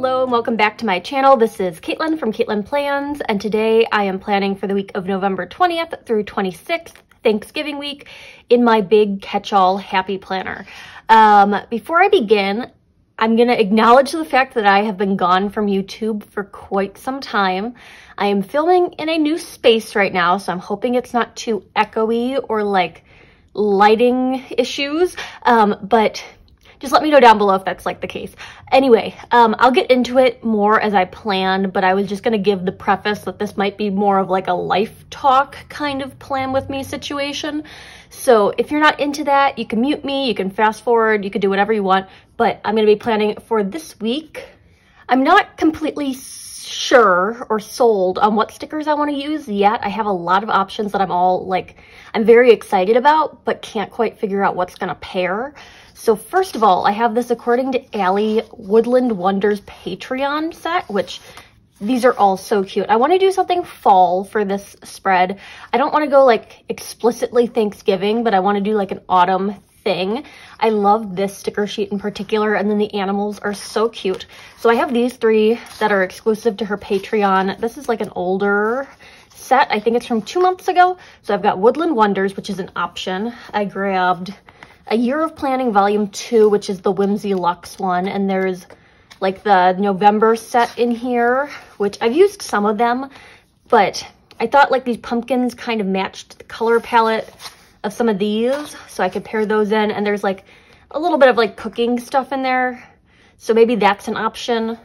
Hello and welcome back to my channel. This is Caitlin from Caitlin Plans, and today I am planning for the week of November 20th through 26th, Thanksgiving week, in my big catch-all happy planner. Before I begin, I'm going to acknowledge the fact that I have been gone from YouTube for quite some time. I am filming in a new space right now, so I'm hoping it's not too echoey or like lighting issues, but just let me know down below if that's like the case. Anyway, I'll get into it more as I plan, but I was just going to give the preface that this might be more of like a life talk kind of plan with me situation. So if you're not into that, you can mute me, you can fast forward, you can do whatever you want, but I'm going to be planning for this week. I'm not completely sure or sold on what stickers I want to use yet. I have a lot of options that I'm very excited about, but can't quite figure out what's going to pair. So first of all, I have this According to Allie Woodland Wonders Patreon set, which these are all so cute. I want to do something fall for this spread. I don't want to go like explicitly Thanksgiving, but I want to do like an autumn thing. I love this sticker sheet in particular, and then the animals are so cute. So I have these three that are exclusive to her Patreon. This is like an older set. I think it's from 2 months ago. So I've got Woodland Wonders, which is an option. I grabbed A Year of Planning Volume 2, which is the Whimsy Luxe one, and there's like the November set in here, which I've used some of them, but I thought like these pumpkins kind of matched the color palette of some of these, so I could pair those in, and there's like a little bit of like cooking stuff in there, so maybe that's an option.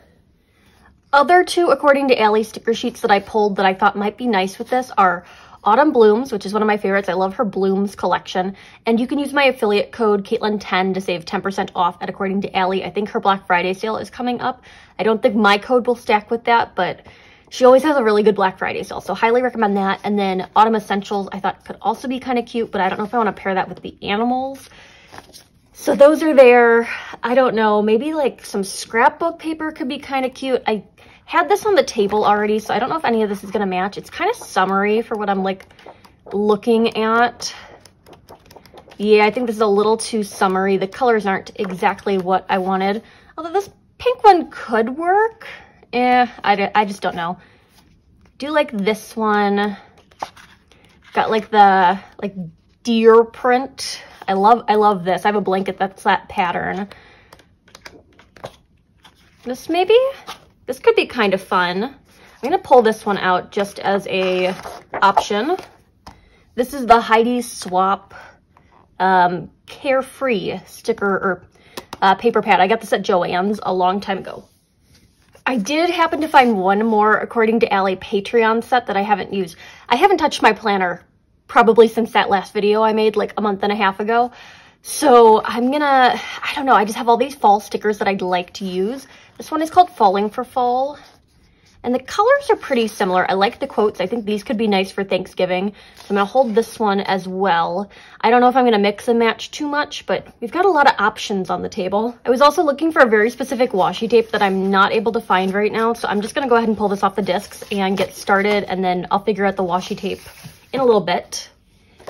Other two According to Allie sticker sheets that I pulled that I thought might be nice with this are Autumn Blooms, which is one of my favorites. I love her Blooms collection. And you can use my affiliate code Caitlin10 to save 10% off at According to Allie. I think her Black Friday sale is coming up. I don't think my code will stack with that, but she always has a really good Black Friday sale, so highly recommend that. And then Autumn Essentials I thought could also be kind of cute, but I don't know if I want to pair that with the animals. So those are there. I don't know, maybe like some scrapbook paper could be kind of cute. I had this on the table already, so I don't know if any of this is going to match. It's kind of summery for what I'm like looking at. Yeah, I think this is a little too summery. The colors aren't exactly what I wanted. Although this pink one could work. I just don't know. Do like this one. Got like the deer print. I love this. I have a blanket that's that pattern. This could be kind of fun. I'm gonna pull this one out just as a option. This is the Heidi Swap Carefree sticker or paper pad. I got this at Joann's a long time ago. I did happen to find one more According to Allie Patreon set that I haven't used. I haven't touched my planner probably since that last video I made like a month and a half ago. So I don't know, I just have all these fall stickers that I'd like to use. This one is called Falling for Fall. And the colors are pretty similar. I like the quotes. I think these could be nice for Thanksgiving. So I'm going to hold this one as well. I don't know if I'm going to mix and match too much, but we've got a lot of options on the table. I was also looking for a very specific washi tape that I'm not able to find right now. So I'm just going to go ahead and pull this off the discs and get started. And then I'll figure out the washi tape in a little bit.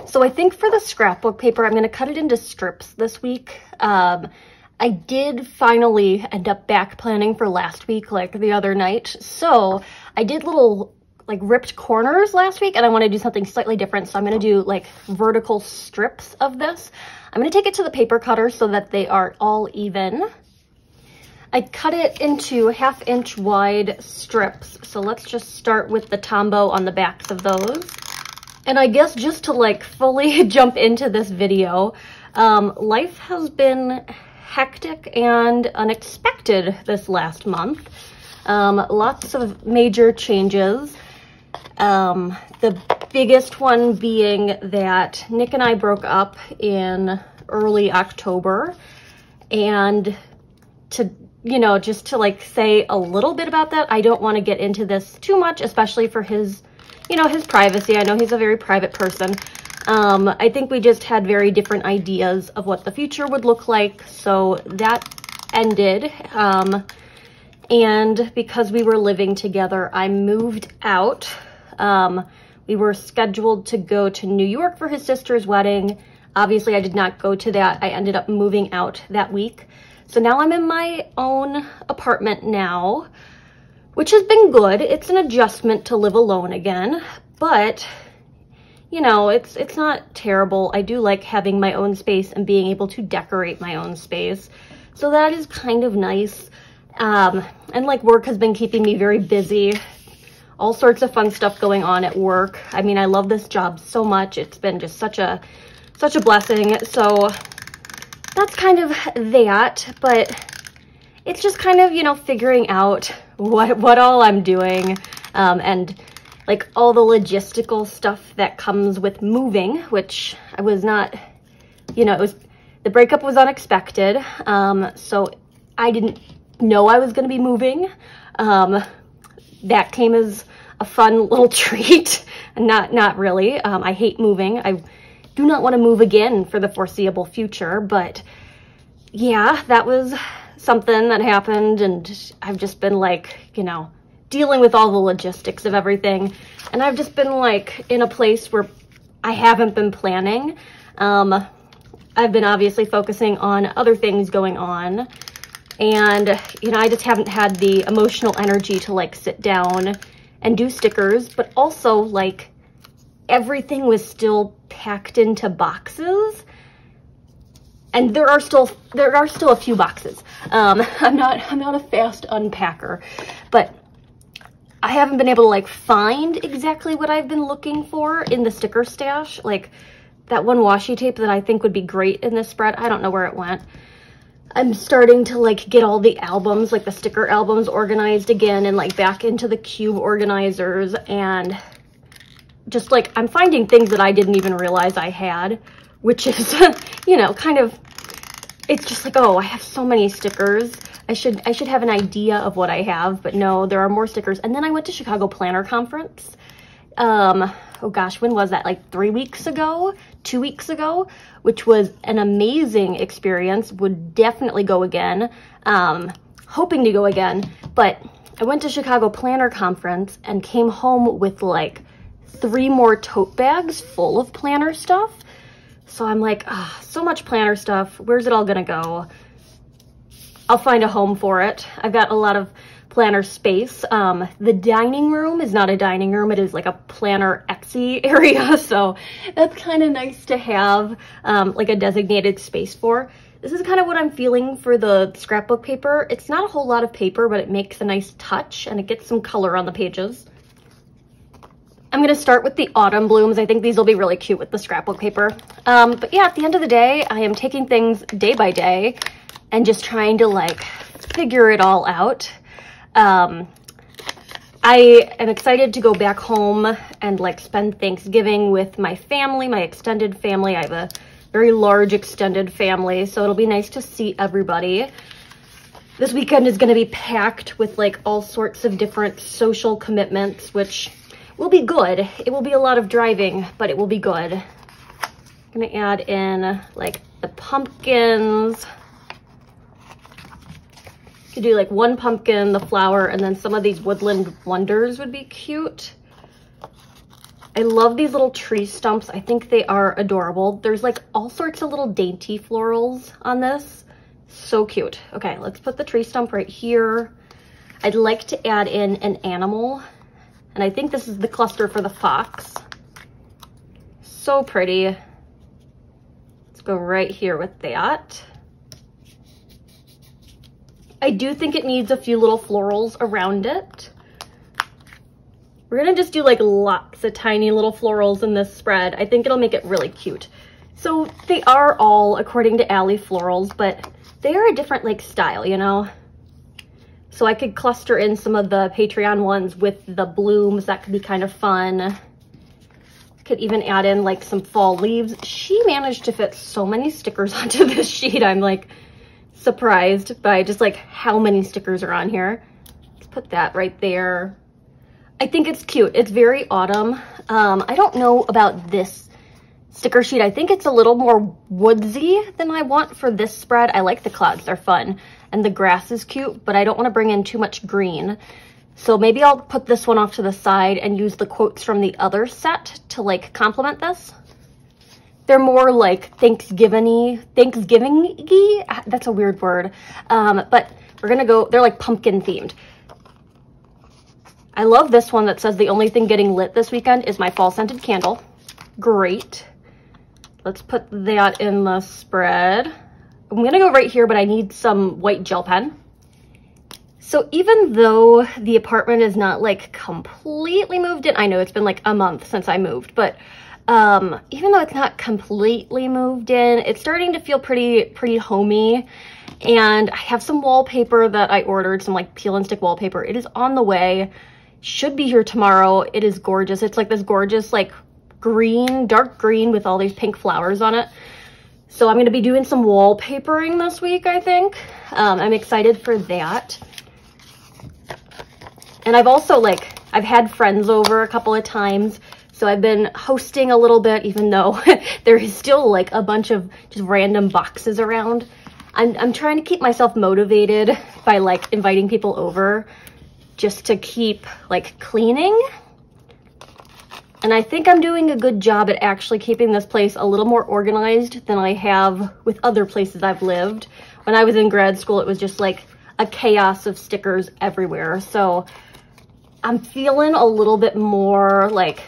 So I think for the scrapbook paper, I'm going to cut it into strips this week. I did finally end up back planning for last week, like the other night. So I did little like ripped corners last week, and I want to do something slightly different. So I'm going to do like vertical strips of this. I'm going to take it to the paper cutter so that they are all even. I cut it into 1/2 inch wide strips. So let's just start with the Tombow on the backs of those. And I guess just to like fully jump into this video, life has been hectic and unexpected this last month. Lots of major changes. The biggest one being that Nick and I broke up in early October. And just to like say a little bit about that, I don't want to get into this too much, especially for his privacy. I know he's a very private person. I think we just had very different ideas of what the future would look like, so that ended. And because we were living together, I moved out. We were scheduled to go to New York for his sister's wedding. Obviously, I did not go to that. I ended up moving out that week. So now I'm in my own apartment now, which has been good. It's an adjustment to live alone again, but you know, it's not terrible. I do like having my own space and being able to decorate my own space. So that is kind of nice. And like work has been keeping me very busy. All sorts of fun stuff going on at work. I mean, I love this job so much. It's been just such a blessing. So that's kind of that, but it's just kind of, you know, figuring out what all I'm doing, and like all the logistical stuff that comes with moving, which I was not, you know, the breakup was unexpected. So I didn't know I was going to be moving. That came as a fun little treat. Not really. I hate moving. I do not want to move again for the foreseeable future, but yeah, that was something that happened, and I've just been like, you know, dealing with all the logistics of everything, and I've just been like in a place where I haven't been planning. I've been obviously focusing on other things going on, and you know, I just haven't had the emotional energy to like sit down and do stickers, but also like everything was still packed into boxes, and there are still a few boxes. I'm not a fast unpacker, but I haven't been able to like find exactly what I've been looking for in the sticker stash. Like that one washi tape that I think would be great in this spread, I don't know where it went. I'm starting to like get all the albums, like the sticker albums, organized again and like back into the cube organizers, and just like I'm finding things that I didn't even realize I had, which is, you know, kind of, it's just like, oh, I have so many stickers. I should have an idea of what I have, but no, there are more stickers. And then I went to Chicago Planner Conference. Oh gosh, when was that? Like 3 weeks ago, 2 weeks ago, which was an amazing experience. Would definitely go again. Hoping to go again, but I went to Chicago Planner Conference and came home with like 3 more tote bags full of planner stuff. So I'm like, so much planner stuff. Where's it all gonna go? I'll find a home for it. I've got a lot of planner space. The dining room is not a dining room. It is like a planner Etsy area. So that's kind of nice to have like a designated space for. This is kind of what I'm feeling for the scrapbook paper. It's not a whole lot of paper, but it makes a nice touch and it gets some color on the pages. I'm going to start with the autumn blooms. I think these will be really cute with the scrapbook paper. But yeah, at the end of the day, I am taking things day by day and just trying to like figure it all out. I am excited to go back home and like spend Thanksgiving with my family, my extended family. I have a very large extended family, so it'll be nice to see everybody. This weekend is going to be packed with like all sorts of different social commitments, which will be good. It will be a lot of driving, but it will be good. I'm gonna add in like the pumpkins. Could do like 1 pumpkin, the flower, and then some of these woodland wonders would be cute. I love these little tree stumps. I think they are adorable. There's like all sorts of little dainty florals on this. So cute. Okay, let's put the tree stump right here. I'd like to add in an animal. And I think this is the cluster for the fox. So pretty. Let's go right here with that. I do think it needs a few little florals around it. We're gonna just do like lots of tiny little florals in this spread. I think it'll make it really cute. So they are all according to Allie Florals, but they are a different like style, you know? So I could cluster in some of the Patreon ones with the blooms. That could be kind of fun. Could even add in like some fall leaves. She managed to fit so many stickers onto this sheet. I'm like surprised by just like how many stickers are on here. Let's put that right there. I think it's cute. It's very autumn. I don't know about this sticker sheet. I think it's a little more woodsy than I want for this spread. I like the clouds. They're fun. And the grass is cute, but I don't want to bring in too much green. So maybe I'll put this one off to the side and use the quotes from the other set to like complement this. They're more like Thanksgiving-y. That's a weird word. But we're gonna go, they're like pumpkin themed. I love this one that says the only thing getting lit this weekend is my fall scented candle. Great. Let's put that in the spread. I'm gonna go right here, but I need some white gel pen. So even though the apartment is not like completely moved in, I know it's been like a month since I moved, but even though it's not completely moved in, it's starting to feel pretty homey. And I have some wallpaper that I ordered, some like peel and stick wallpaper. It is on the way. Should be here tomorrow. It is gorgeous. It's like this gorgeous like green, dark green with all these pink flowers on it. So I'm going to be doing some wallpapering this week, I think. I'm excited for that. And I've also I've had friends over a couple of times. So I've been hosting a little bit, even though there is still like a bunch of just random boxes around. I'm trying to keep myself motivated by like inviting people over just to keep like cleaning. And I think I'm doing a good job at actually keeping this place a little more organized than I have with other places I've lived. When I was in grad school, it was just like a chaos of stickers everywhere. So I'm feeling a little bit more like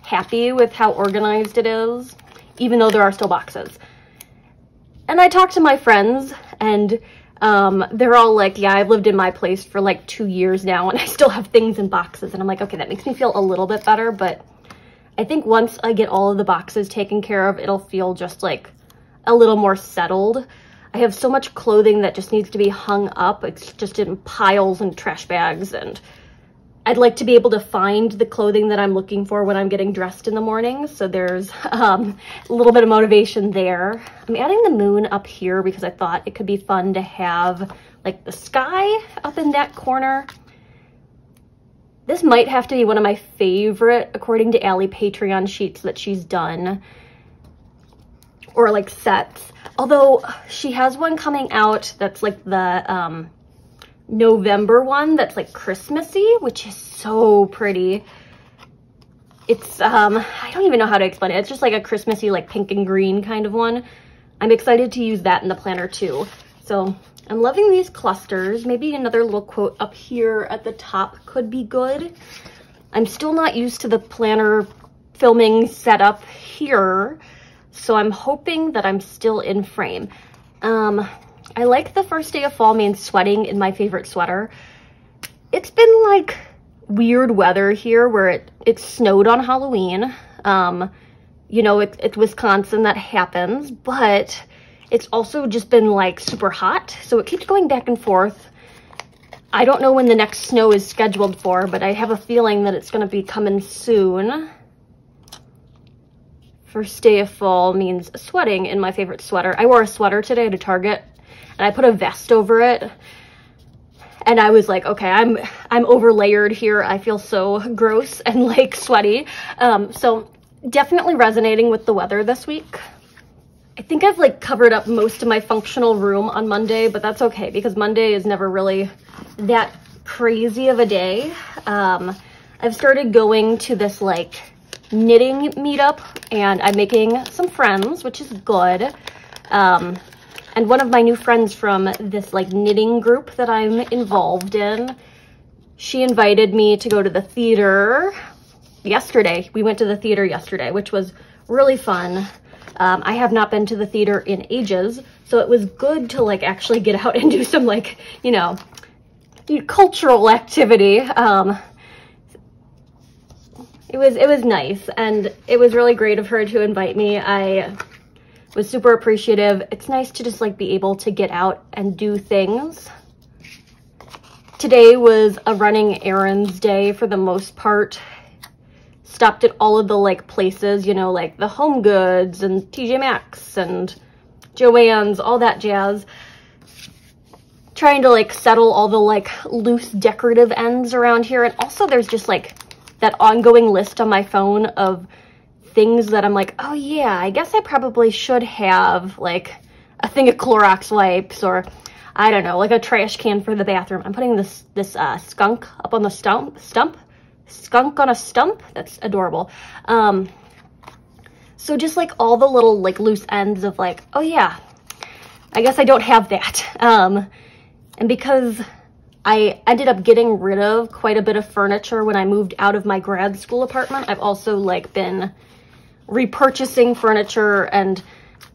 happy with how organized it is, even though there are still boxes. And I talked to my friends and they're all like, yeah, I've lived in my place for like 2 years now and I still have things in boxes. And I'm like, okay, that makes me feel a little bit better. But I think once I get all of the boxes taken care of, it'll feel just like a little more settled. I have so much clothing that just needs to be hung up. It's just in piles and trash bags, and I'd like to be able to find the clothing that I'm looking for when I'm getting dressed in the morning. So there's a little bit of motivation there. I'm adding the moon up here because I thought it could be fun to have like the sky up in that corner. This might have to be one of my favorite, according to Allie, Patreon sheets that she's done, or like sets. Although she has one coming out that's like the November one that's like Christmassy, which is so pretty. It's I don't even know how to explain it. It's just like a Christmassy like pink and green kind of one. I'm excited to use that in the planner too. So I'm loving these clusters. Maybe another little quote up here at the top could be good. I'm still not used to the planner filming setup here, so I'm hoping that I'm still in frame. I like the first day of fall means sweating in my favorite sweater. It's been like weird weather here where it snowed on Halloween. You know, it's Wisconsin, that happens, but it's also just been like super hot. So it keeps going back and forth. I don't know when the next snow is scheduled for, but I have a feeling that it's gonna be coming soon. First day of fall means sweating in my favorite sweater. I wore a sweater today to Target and I put a vest over it. And I was like, okay, I'm over layered here. I feel so gross and like sweaty. So definitely resonating with the weather this week. I think I've like covered up most of my functional room on Monday, but that's okay because Monday is never really that crazy of a day. I've started going to this like knitting meetup and I'm making some friends, which is good. And one of my new friends from this like knitting group that I'm involved in, she invited me to go to the theater yesterday. We went to the theater yesterday, which was really fun. I have not been to the theater in ages, so it was good to like actually get out and do some like, you know, cultural activity. It was nice, and it was really great of her to invite me. I was super appreciative. It's nice to just like be able to get out and do things. Today was a running errands day for the most part. Stopped at all of the like places, you know, like the Home Goods and TJ Maxx and Joann's, all that jazz. Trying to like settle all the like loose decorative ends around here. And also there's just like that ongoing list on my phone of things that I'm like, oh yeah, I guess I probably should have like a thing of Clorox wipes, or I don't know, like a trash can for the bathroom. I'm putting this skunk up on the stump. Skunk on a stump? That's adorable. So just like all the little like loose ends of like, oh yeah, I guess I don't have that. And because I ended up getting rid of quite a bit of furniture when I moved out of my grad school apartment, I've also like been repurchasing furniture, and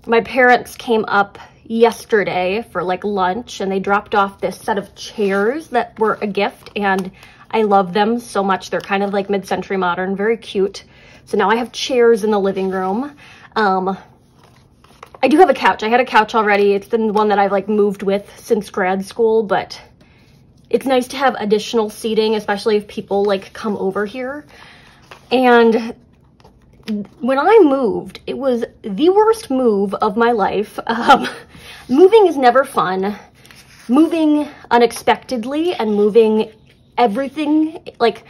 my parents came up yesterday for like lunch and they dropped off this set of chairs that were a gift, and I love them so much. They're kind of like mid-century modern, very cute. So now I have chairs in the living room. I do have a couch. I had a couch already. It's been the one that I've like moved with since grad school, but it's nice to have additional seating, especially if people like come over here. And when I moved, it was the worst move of my life. Moving is never fun. Moving unexpectedly and moving everything. Like,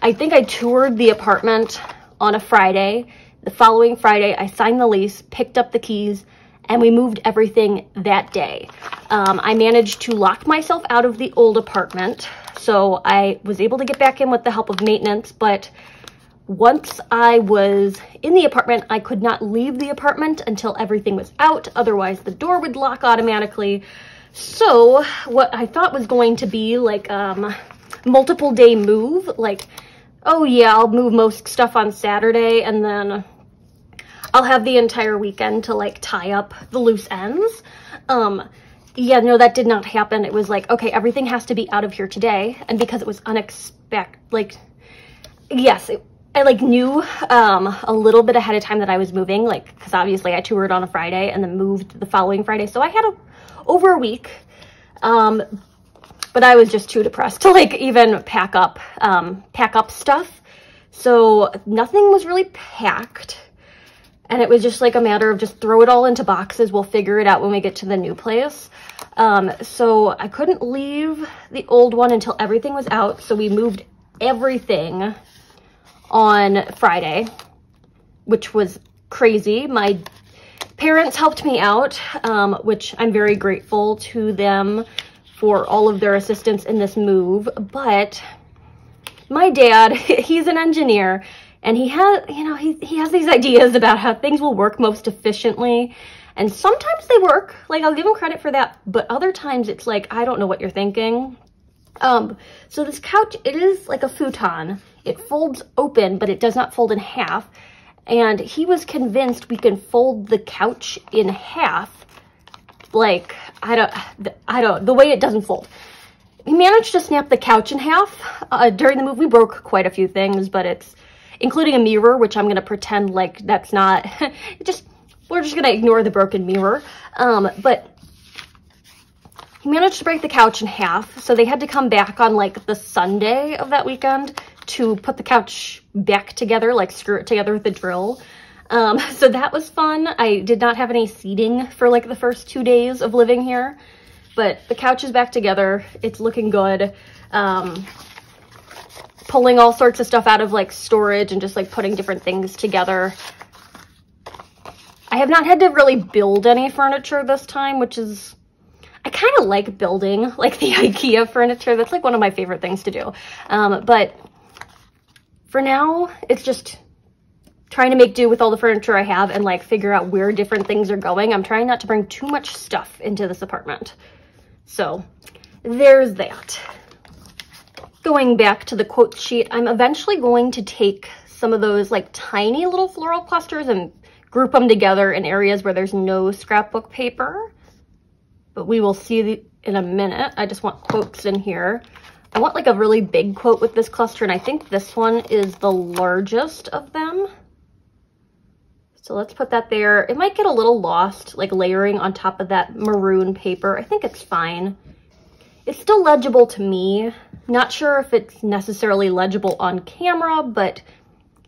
I think I toured the apartment on a Friday. The following Friday, I signed the lease, picked up the keys, and we moved everything that day. I managed to lock myself out of the old apartment, so I was able to get back in with the help of maintenance, but once I was in the apartment, I could not leave the apartment until everything was out, otherwise the door would lock automatically. So what I thought was going to be like multiple day move, like, oh yeah, I'll move most stuff on Saturday and then I'll have the entire weekend to like tie up the loose ends. Yeah, no, that did not happen. It was like, okay, everything has to be out of here today. And because it was unexpected, like, yes, I like knew a little bit ahead of time that I was moving, like, because obviously I toured on a Friday and then moved the following Friday. So I had over a week. But I was just too depressed to like even pack up stuff. So nothing was really packed. And it was just like a matter of just throw it all into boxes. We'll figure it out when we get to the new place. So I couldn't leave the old one until everything was out. So we moved everything on Friday, which was crazy. My parents helped me out, which I'm very grateful to them for all of their assistance in this move. But my dad, he's an engineer, and he has, you know, he has these ideas about how things will work most efficiently. And sometimes they work, like I'll give him credit for that, but other times it's like, I don't know what you're thinking. So this couch, it is like a futon. It folds open, but it does not fold in half. And he was convinced we can fold the couch in half. Like, I don't, the way it doesn't fold. He managed to snap the couch in half. During the move, we broke quite a few things, but it's, including a mirror, which I'm going to pretend like that's not, we're just going to ignore the broken mirror. But he managed to break the couch in half, so they had to come back on like the Sunday of that weekend to put the couch back together, like screw it together with a drill. So that was fun. I did not have any seating for like the first 2 days of living here, but the couch is back together. It's looking good. Pulling all sorts of stuff out of like storage and just like putting different things together. I have not had to really build any furniture this time, which is, I kind of like building like the IKEA furniture. That's like one of my favorite things to do. But for now, it's just trying to make do with all the furniture I have and like figure out where different things are going. I'm trying not to bring too much stuff into this apartment. So there's that. Going back to the quote sheet, I'm eventually going to take some of those like tiny little floral clusters and group them together in areas where there's no scrapbook paper. But we will see in a minute. I just want quotes in here. I want like a really big quote with this cluster, and I think this one is the largest of them. So let's put that there. It might get a little lost, like layering on top of that maroon paper. I think it's fine. It's still legible to me. Not sure if it's necessarily legible on camera, but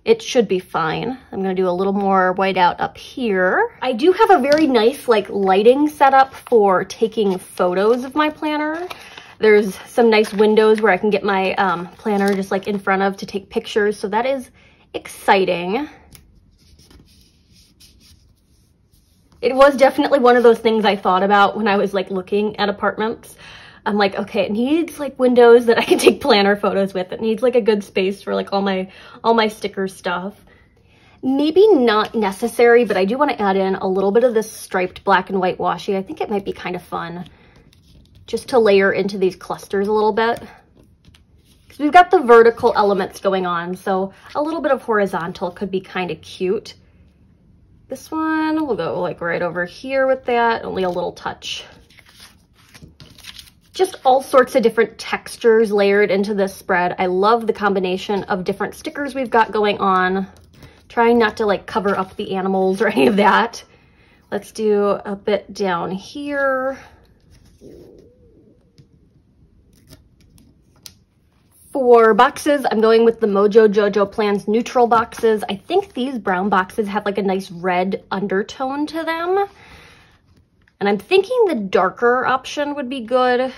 it should be fine. I'm gonna do a little more whiteout up here. I do have a very nice like lighting setup for taking photos of my planner. There's some nice windows where I can get my planner just like in front of to take pictures. So that is exciting. It was definitely one of those things I thought about when I was like looking at apartments. I'm like, okay, it needs like windows that I can take planner photos with. It needs like a good space for like all my sticker stuff. Maybe not necessary, but I do want to add in a little bit of this striped black and white washi. I think it might be kind of fun just to layer into these clusters a little bit. Because we've got the vertical elements going on, so a little bit of horizontal could be kind of cute. This one, we'll go like right over here with that, only a little touch. Just all sorts of different textures layered into this spread. I love the combination of different stickers we've got going on. Trying not to like cover up the animals or any of that. Let's do a bit down here. For boxes, I'm going with the Mojo Jojo Plans neutral boxes. I think these brown boxes have like a nice red undertone to them. And I'm thinking the darker option would be good.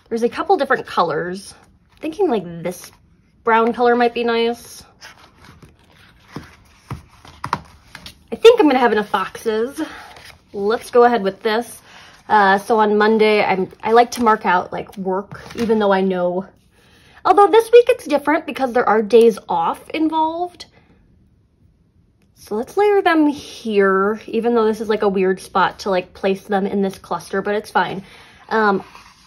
There's a couple different colors. I'm thinking like this brown color might be nice. I think I'm gonna have enough boxes. Let's go ahead with this. So on Monday, I like to mark out like work, even though I know, although this week it's different because there are days off involved. So let's layer them here, even though this is like a weird spot to like place them in this cluster, but it's fine.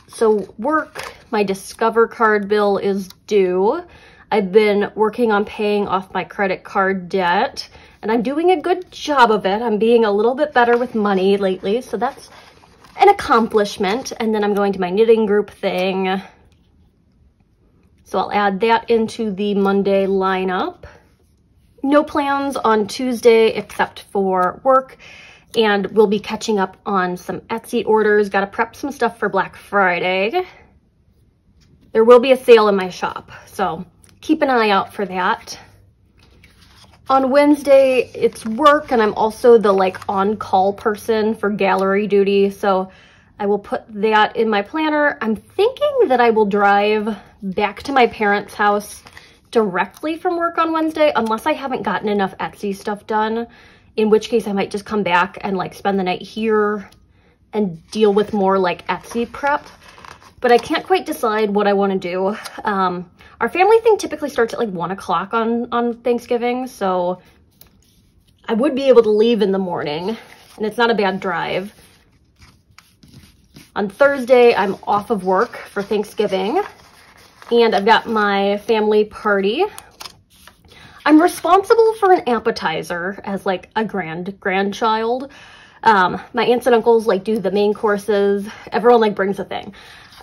So work, my Discover card bill is due. I've been working on paying off my credit card debt, and I'm doing a good job of it. I'm being a little bit better with money lately, so that's an accomplishment. And then I'm going to my knitting group thing. So I'll add that into the Monday lineup. No plans on Tuesday except for work, and we'll be catching up on some Etsy orders. Got to prep some stuff for Black Friday. There will be a sale in my shop, so keep an eye out for that. On Wednesday, it's work, and I'm also the like on-call person for gallery duty, so I will put that in my planner. I'm thinking that I will drive back to my parents' house directly from work on Wednesday, unless I haven't gotten enough Etsy stuff done, in which case I might just come back and like spend the night here and deal with more like Etsy prep. But I can't quite decide what I want to do. Our family thing typically starts at like 1 o'clock on Thanksgiving, so I would be able to leave in the morning, and it's not a bad drive. On Thursday, I'm off of work for Thanksgiving, and I've got my family party. I'm responsible for an appetizer as like a grandchild. My aunts and uncles like do the main courses. Everyone like brings a thing.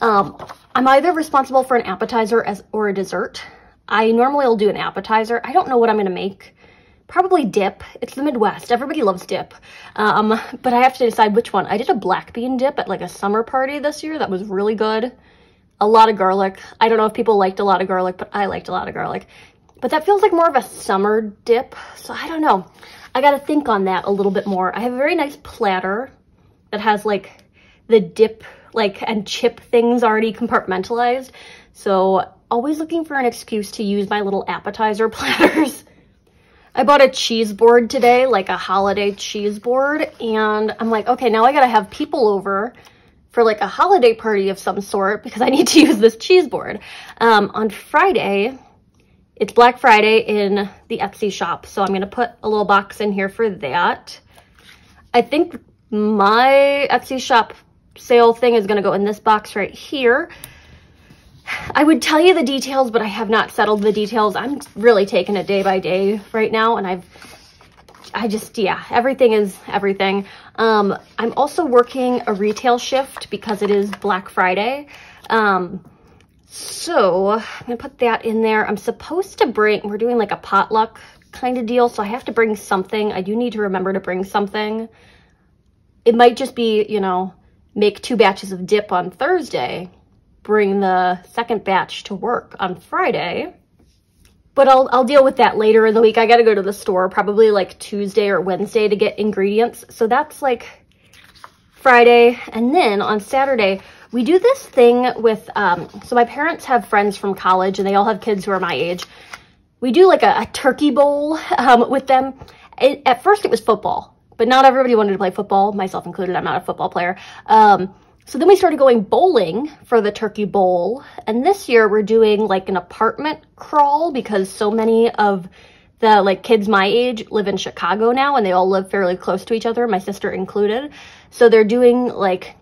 I'm either responsible for an appetizer or a dessert. I normally will do an appetizer. I don't know what I'm gonna make. Probably dip. It's the Midwest. Everybody loves dip. But I have to decide which one. I did a black bean dip at like a summer party this year. That was really good. A lot of garlic. I don't know if people liked a lot of garlic, but I liked a lot of garlic. But that feels like more of a summer dip. So I don't know. I gotta think on that a little bit more. I have a very nice platter that has like the dip and chip things already compartmentalized. So always looking for an excuse to use my little appetizer platters. I bought a cheese board today, like a holiday cheese board. And I'm like, okay, now I gotta have people over for like a holiday party of some sort because I need to use this cheese board. On Friday, it's Black Friday in the Etsy shop. So I'm gonna put a little box in here for that. I think my Etsy shop sale thing is going to go in this box right here. I would tell you the details, but I have not settled the details. I'm really taking it day by day right now, and yeah, everything is everything. I'm also working a retail shift because it is Black Friday. So I'm gonna put that in there. I'm supposed to we're doing like a potluck kind of deal, so I have to bring something. I do need to remember to bring something. It might just be, you know, make 2 batches of dip on Thursday, bring the second batch to work on Friday. But I'll deal with that later in the week. I gotta go to the store probably like Tuesday or Wednesday to get ingredients. So that's like Friday. And then on Saturday, we do this thing with, so my parents have friends from college and they all have kids who are my age. We do like a turkey bowl with them. At first it was football. But not everybody wanted to play football, myself included. I'm not a football player. So then we started going bowling for the turkey bowl. And this year we're doing like an apartment crawl because so many of the like kids my age live in Chicago now, and they all live fairly close to each other, my sister included. So they're doing like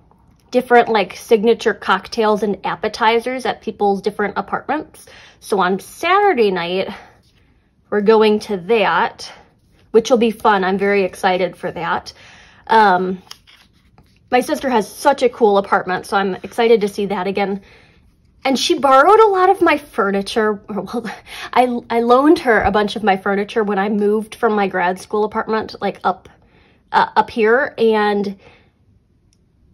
different like signature cocktails and appetizers at people's different apartments. So on Saturday night, we're going to that, which will be fun. I'm very excited for that. My sister has such a cool apartment, so I'm excited to see that again. And she borrowed a lot of my furniture. Well, I loaned her a bunch of my furniture when I moved from my grad school apartment, like up here. And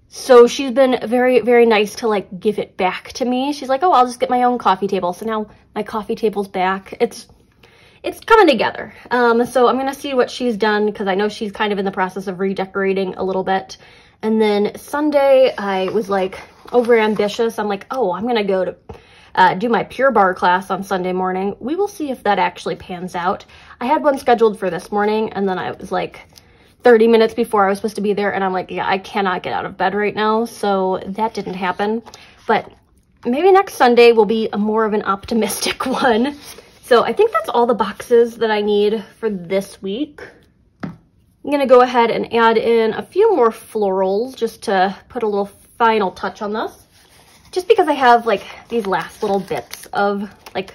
so she's been very, very nice to like give it back to me. She's like, oh, I'll just get my own coffee table. So now my coffee table's back. It's coming together. So I'm going to see what she's done, because I know she's kind of in the process of redecorating a little bit. And then Sunday, I was like over ambitious. I'm like, oh, I'm going to go to do my Pure Barre class on Sunday morning. We will see if that actually pans out. I had one scheduled for this morning, and then I was like 30 minutes before I was supposed to be there, and I'm like, yeah, I cannot get out of bed right now. So that didn't happen. But maybe next Sunday will be more of an optimistic one. So I think that's all the boxes that I need for this week. I'm going to go ahead and add in a few more florals just to put a little final touch on this. Just because I have like these last little bits of like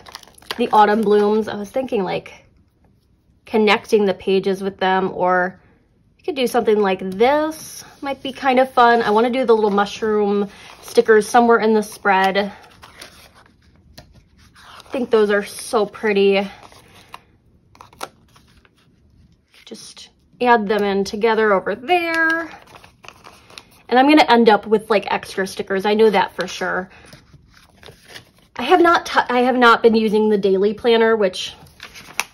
the autumn blooms, I was thinking like connecting the pages with them, or you could do something like this. Might be kind of fun. I want to do the little mushroom stickers somewhere in the spread. I think those are so pretty. Just add them in together over there. And I'm going to end up with like extra stickers. I know that for sure. I have not been using the daily planner, which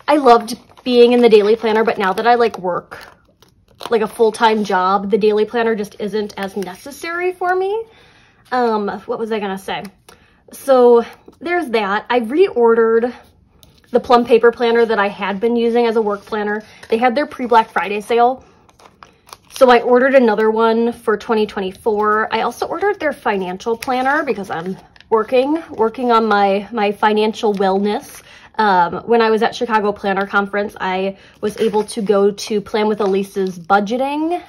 I loved being in the daily planner, but now that I like work like a full-time job, the daily planner just isn't as necessary for me. What was I going to say? So there's that. I reordered the plum paper planner that I had been using as a work planner. They had their pre-Black Friday sale. So I ordered another one for 2024. I also ordered their financial planner because I'm working on my financial wellness. When I was at Chicago Planner Conference, I was able to go to Plan with Elise's budgeting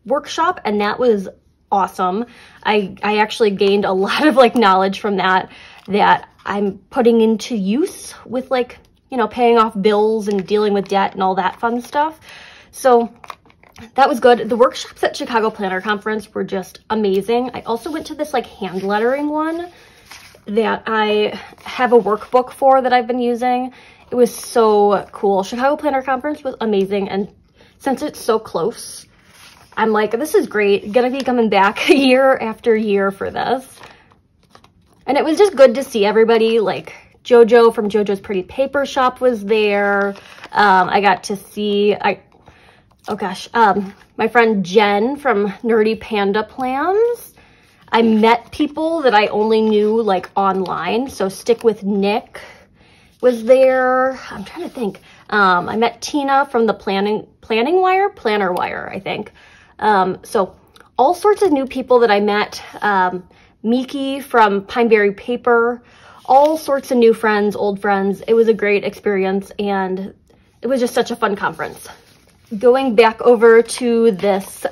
workshop, and that was awesome. I actually gained a lot of like knowledge from that I'm putting into use with like, you know, paying off bills and dealing with debt and all that fun stuff. So that was good. The workshops at Chicago Planner Conference were just amazing. I also went to this like hand lettering one that I have a workbook for that I've been using. It was so cool. Chicago Planner Conference was amazing. And since it's so close, I'm like, this is great. Gonna be coming back year after year for this. And it was just good to see everybody. Like JoJo from JoJo's Pretty Paper Shop was there. I got to see, my friend Jen from Nerdy Panda Plans. I met people that I only knew like online. So Stick with Nick was there. I'm trying to think. I met Tina from the Planner Wire, I think. So all sorts of new people that I met. Miki from Pineberry Paper, all sorts of new friends, old friends. It was a great experience, and it was just such a fun conference. Going back over to this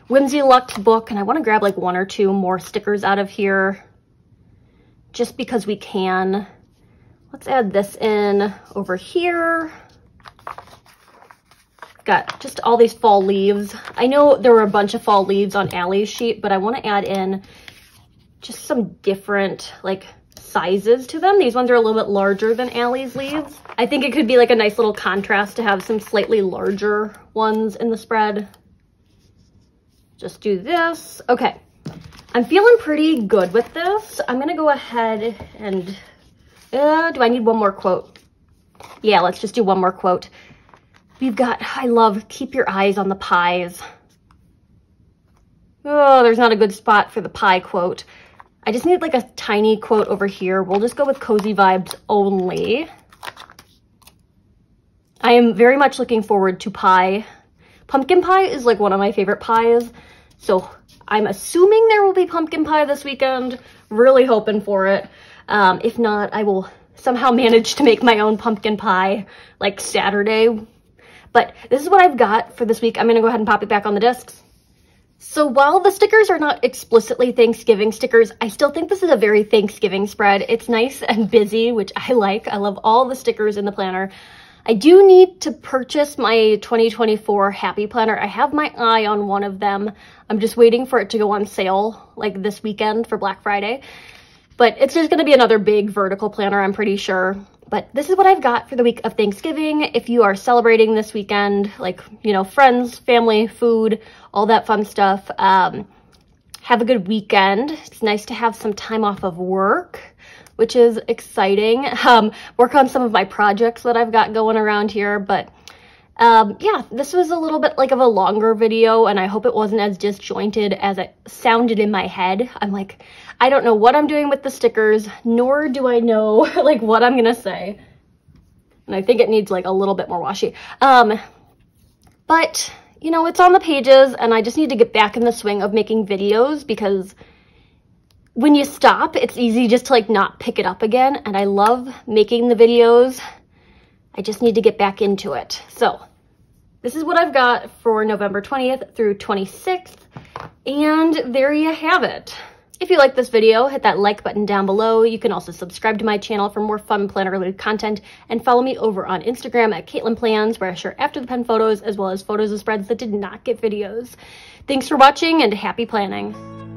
Whimsy Luxe book, and I want to grab like one or two more stickers out of here just because we can. Let's add this in over here. Got just all these fall leaves. I know there were a bunch of fall leaves on Allie's sheet, but I want to add in just some different like sizes to them. These ones are a little bit larger than Allie's leaves. I think it could be like a nice little contrast to have some slightly larger ones in the spread. Just do this. Okay, I'm feeling pretty good with this. I'm gonna go ahead and, do I need one more quote? Yeah, let's just do one more quote. We've got, I love, keep your eyes on the pies. Oh, there's not a good spot for the pie quote. I just need like a tiny quote over here. We'll just go with cozy vibes only. I am very much looking forward to pie. Pumpkin pie is like one of my favorite pies. So I'm assuming there will be pumpkin pie this weekend. Really hoping for it. If not, I will somehow managed to make my own pumpkin pie like Saturday. But this is what I've got for this week. I'm gonna go ahead and pop it back on the discs. So while the stickers are not explicitly Thanksgiving stickers, I still think this is a very Thanksgiving spread. It's nice and busy, which I like. I love all the stickers in the planner. I do need to purchase my 2024 Happy Planner. I have my eye on one of them. I'm just waiting for it to go on sale like this weekend for Black Friday. But it's just gonna be another big vertical planner, I'm pretty sure. But this is what I've got for the week of Thanksgiving. If you are celebrating this weekend, like, you know, friends, family, food, all that fun stuff, have a good weekend. It's nice to have some time off of work, which is exciting. Work on some of my projects that I've got going around here. But yeah, this was a little bit like of a longer video, and I hope it wasn't as disjointed as it sounded in my head. I'm like, I don't know what I'm doing with the stickers, nor do I know like what I'm gonna say. And I think it needs like a little bit more washi. But you know, it's on the pages, and I just need to get back in the swing of making videos, because when you stop, it's easy just to like not pick it up again. And I love making the videos. I just need to get back into it. So this is what I've got for November 20th through 26th. And there you have it. If you like this video, hit that like button down below. You can also subscribe to my channel for more fun planner-related content, and follow me over on Instagram at Caitlin Plans, where I share after the pen photos as well as photos of spreads that did not get videos. Thanks for watching, and happy planning.